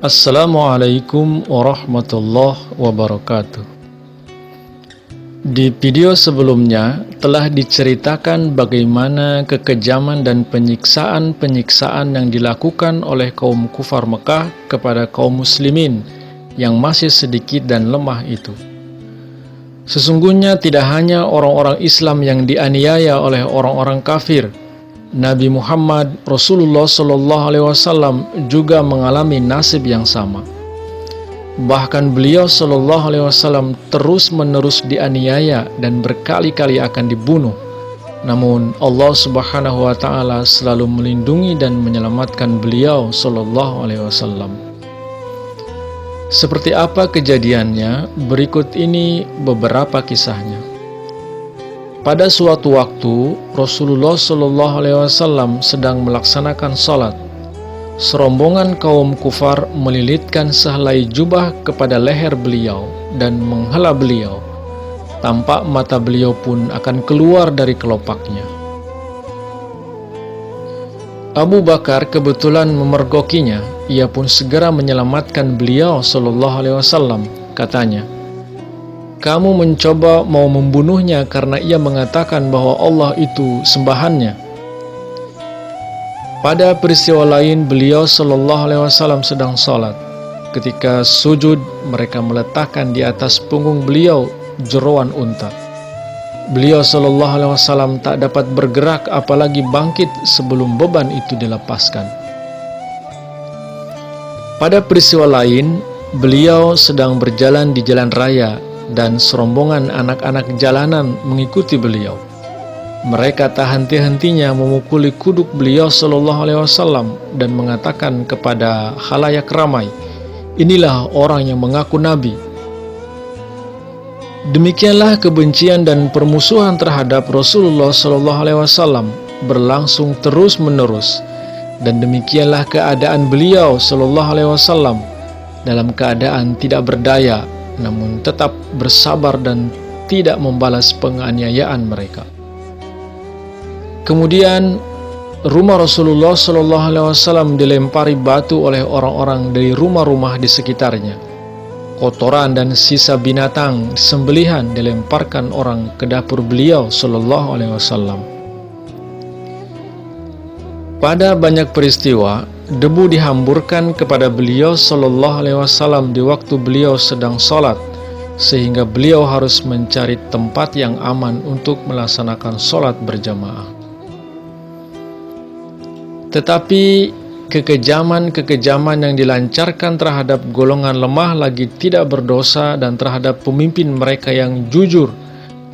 Assalamualaikum warahmatullahi wabarakatuh. Di video sebelumnya telah diceritakan bagaimana kekejaman dan penyiksaan-penyiksaan yang dilakukan oleh kaum kufar Mekah kepada kaum muslimin yang masih sedikit dan lemah itu. Sesungguhnya tidak hanya orang-orang Islam yang dianiaya oleh orang-orang kafir. Nabi Muhammad Rasulullah SAW juga mengalami nasib yang sama. Bahkan beliau SAW terus-menerus dianiaya dan berkali-kali akan dibunuh. Namun Allah Subhanahu wa Ta'ala selalu melindungi dan menyelamatkan beliau SAW. Seperti apa kejadiannya? Berikut ini beberapa kisahnya. Pada suatu waktu, Rasulullah SAW sedang melaksanakan sholat. Serombongan kaum kufar melilitkan sehelai jubah kepada leher beliau dan menghela beliau. Tampak mata beliau pun akan keluar dari kelopaknya. Abu Bakar kebetulan memergokinya. Ia pun segera menyelamatkan beliau SAW. Katanya, "Kamu mencoba mau membunuhnya karena ia mengatakan bahwa Allah itu sembahannya." Pada peristiwa lain, beliau SAW sedang sholat. Ketika sujud, mereka meletakkan di atas punggung beliau jeroan unta. Beliau SAW tak dapat bergerak apalagi bangkit sebelum beban itu dilepaskan. Pada peristiwa lain, beliau sedang berjalan di jalan raya dan serombongan anak-anak jalanan mengikuti beliau. Mereka tak henti-hentinya memukuli kuduk beliau SAW dan mengatakan kepada khalayak ramai, "Inilah orang yang mengaku Nabi." Demikianlah kebencian dan permusuhan terhadap Rasulullah SAW berlangsung terus-menerus, dan demikianlah keadaan beliau SAW dalam keadaan tidak berdaya, namun tetap bersabar dan tidak membalas penganiayaan mereka. Kemudian rumah Rasulullah SAW dilempari batu oleh orang-orang dari rumah-rumah di sekitarnya. Kotoran dan sisa binatang sembelihan dilemparkan orang ke dapur beliau SAW. Pada banyak peristiwa, debu dihamburkan kepada beliau SAW di waktu beliau sedang sholat, sehingga beliau harus mencari tempat yang aman untuk melaksanakan sholat berjamaah. Tetapi kekejaman-kekejaman yang dilancarkan terhadap golongan lemah lagi tidak berdosa dan terhadap pemimpin mereka yang jujur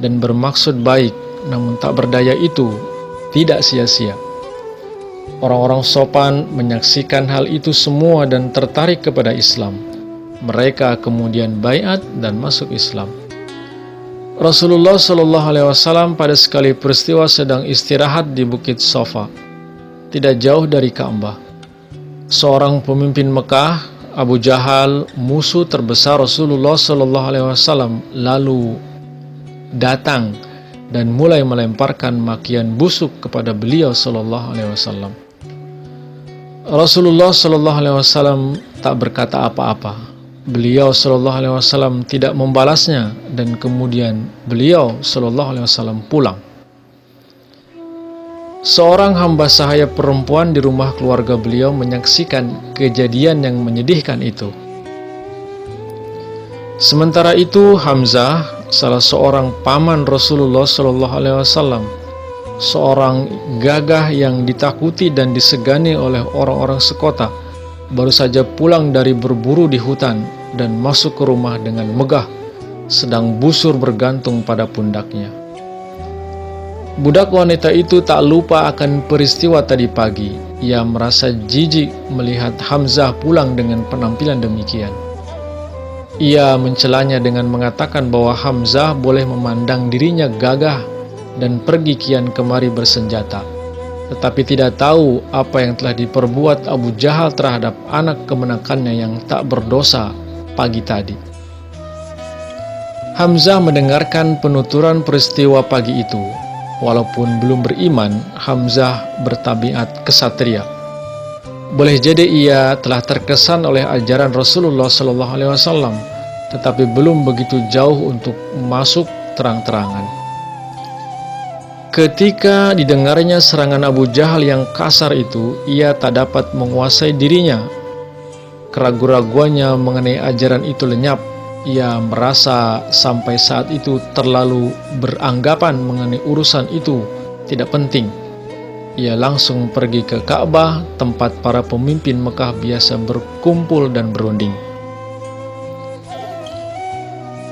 dan bermaksud baik namun tak berdaya itu tidak sia-sia. Orang-orang sopan menyaksikan hal itu semua dan tertarik kepada Islam. Mereka kemudian baiat dan masuk Islam. Rasulullah SAW pada sekali peristiwa sedang istirahat di Bukit Safa, tidak jauh dari Ka'bah. Seorang pemimpin Mekah, Abu Jahal, musuh terbesar Rasulullah SAW, lalu datang dan mulai melemparkan makian busuk kepada beliau SAW. Rasulullah SAW tak berkata apa-apa. Beliau SAW tidak membalasnya dan kemudian beliau SAW pulang. Seorang hamba sahaya perempuan di rumah keluarga beliau menyaksikan kejadian yang menyedihkan itu. Sementara itu Hamzah, salah seorang paman Rasulullah SAW, seorang gagah yang ditakuti dan disegani oleh orang-orang sekota, baru saja pulang dari berburu di hutan dan masuk ke rumah dengan megah, sedang busur bergantung pada pundaknya. Budak wanita itu tak lupa akan peristiwa tadi pagi. Ia merasa jijik melihat Hamzah pulang dengan penampilan demikian. Ia mencelanya dengan mengatakan bahwa Hamzah boleh memandang dirinya gagah dan pergi kian kemari bersenjata, tetapi tidak tahu apa yang telah diperbuat Abu Jahal terhadap anak kemenakannya yang tak berdosa pagi tadi. Hamzah mendengarkan penuturan peristiwa pagi itu. Walaupun belum beriman, Hamzah bertabiat kesatria. Boleh jadi ia telah terkesan oleh ajaran Rasulullah SAW, tetapi belum begitu jauh untuk masuk terang-terangan. Ketika didengarnya serangan Abu Jahal yang kasar itu, ia tak dapat menguasai dirinya. Keraguan-raguannya mengenai ajaran itu lenyap. Ia merasa sampai saat itu terlalu beranggapan mengenai urusan itu tidak penting. Ia langsung pergi ke Ka'bah, tempat para pemimpin Mekah biasa berkumpul dan berunding.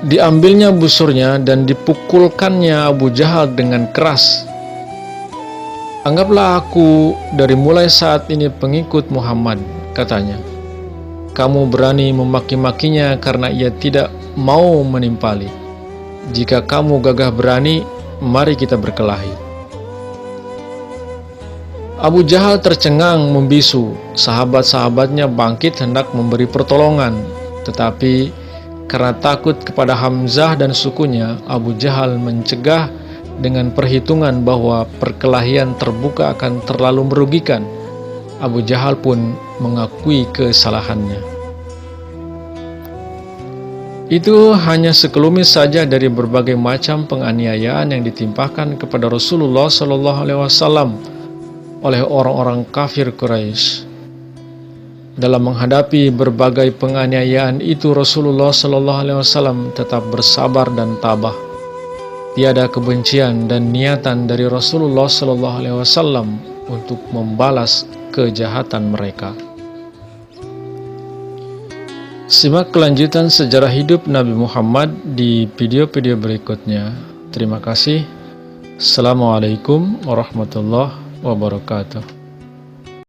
Diambilnya busurnya dan dipukulkannya Abu Jahal dengan keras. "Anggaplah aku dari mulai saat ini pengikut Muhammad," katanya. "Kamu berani memaki-makinya karena ia tidak mau menimpali. Jika kamu gagah berani, mari kita berkelahi." Abu Jahal tercengang membisu. Sahabat-sahabatnya bangkit hendak memberi pertolongan, tetapi karena takut kepada Hamzah dan sukunya, Abu Jahal mencegah dengan perhitungan bahwa perkelahian terbuka akan terlalu merugikan. Abu Jahal pun mengakui kesalahannya. Itu hanya sekelumit saja dari berbagai macam penganiayaan yang ditimpakan kepada Rasulullah SAW oleh orang-orang kafir Quraisy. Dalam menghadapi berbagai penganiayaan itu, Rasulullah SAW tetap bersabar dan tabah. Tiada kebencian dan niatan dari Rasulullah SAW untuk membalas kejahatan mereka. Simak kelanjutan sejarah hidup Nabi Muhammad di video-video berikutnya. Terima kasih. Assalamualaikum warahmatullahi wabarakatuh.